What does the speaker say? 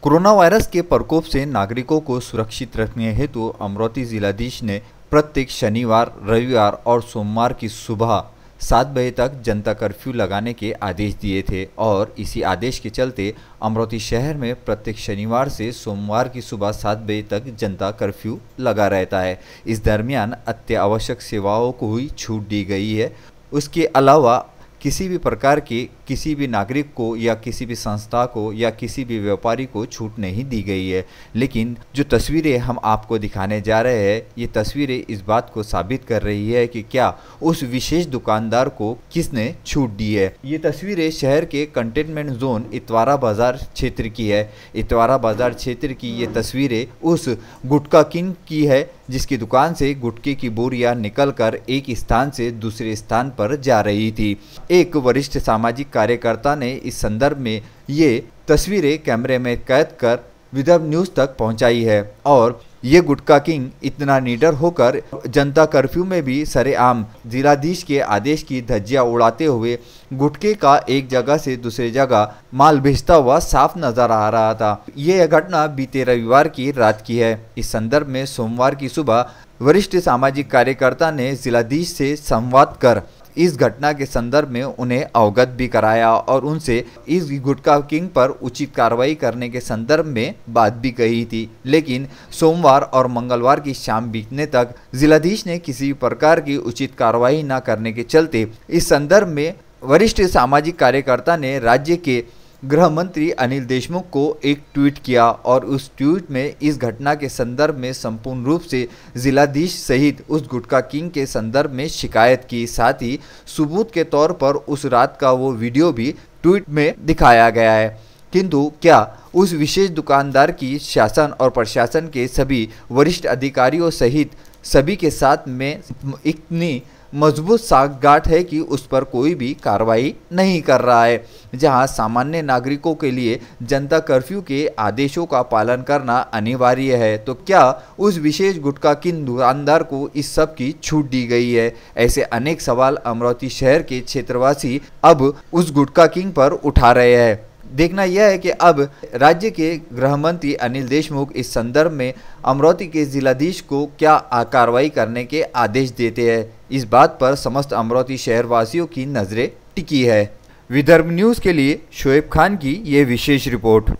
Corona virus के प्रकोप से नागरिकों को सुरक्षित रखने हेतु अमरोती जिलाधीश ने प्रत्येक शनिवार, रविवार और सोमवार की सुबह 7 बजे तक जनता कर्फ्यू लगाने के आदेश दिए थे और इसी आदेश के चलते अमरोती शहर में प्रत्येक शनिवार से सोमवार की सुबह 7 बजे तक जनता कर्फ्यू लगा रहता है। इस दरमियान अत्यावश्यक सेवाओं को ही छूट दी गई है। उसके अलावा किसी भी प्रकार के किसी भी नागरिक को या किसी भी संस्था को या किसी भी व्यापारी को छूट नहीं दी गई है। लेकिन जो तस्वीरें हम आपको दिखाने जा रहे हैं, ये तस्वीरें इस बात को साबित कर रही है कि क्या उस विशेष दुकानदार को किसने छूट दी है। ये तस्वीरें शहर के कंटेनमेंट जोन इतवारा बाजार क्षेत्र की है। इतवारा बाजार क्षेत्र की ये तस्वीरें उस गुटखा किंग की है जिसकी दुकान से गुटखे की बोरियां निकलकर एक स्थान से दूसरे स्थान पर जा रही थी। एक वरिष्ठ सामाजिक कार्यकर्ता ने इस संदर्भ में ये तस्वीरें कैमरे में कैद कर विदर्भ न्यूज़ तक पहुंचाई है और ये गुटखा किंग इतना निडर होकर जनता कर्फ्यू में भी सरेआम जिलाधीश के आदेश की धज्जियां उड़ाते हुए गुटखे का एक जगह से दूसरी जगह माल भेजता हुआ साफ नजर आ रहा था। ये घटना बीते रविवार की रात की है। इस संदर्भ में सोमवार की सुबह वरिष्ठ सामाजिक कार्यकर्ता ने जिलाधीश से संवाद कर इस घटना के संदर्भ में उन्हें अवगत भी कराया और उनसे इस गुटखा किंग पर उचित कार्रवाई करने के संदर्भ में बात भी कही थी। लेकिन सोमवार और मंगलवार की शाम बीतने तक जिलाधीश ने किसी प्रकार की उचित कार्रवाई न करने के चलते इस संदर्भ में वरिष्ठ सामाजिक कार्यकर्ता ने राज्य के गृह मंत्री अनिल देशमुख को एक ट्वीट किया और उस ट्वीट में इस घटना के संदर्भ में संपूर्ण रूप से जिलाधीश सहित उस गुटखा किंग के संदर्भ में शिकायत की। साथ ही सबूत के तौर पर उस रात का वो वीडियो भी ट्वीट में दिखाया गया है। किंतु क्या उस विशेष दुकानदार की शासन और प्रशासन के सभी वरिष्ठ अधिकारियों सहित सभी के साथ में इतनी मजबूत साठगांठ है कि उस पर कोई भी कार्रवाई नहीं कर रहा है। जहां सामान्य नागरिकों के लिए जनता कर्फ्यू के आदेशों का पालन करना अनिवार्य है, तो क्या उस विशेष गुटखा किंग दुकानदार को इस सब की छूट दी गई है? ऐसे अनेक सवाल अमरोती शहर के क्षेत्रवासी अब उस गुटखा किंग पर उठा रहे हैं। देखना यह है कि अब राज्य के गृह मंत्री अनिल देशमुख इस संदर्भ में अमरोती के जिलाधीश को क्या कार्रवाई करने के आदेश देते हैं। इस बात पर समस्त अमरोती शहरवासियों की नज़रें टिकी है। विदर्भ न्यूज़ के लिए शोएब खान की ये विशेष रिपोर्ट।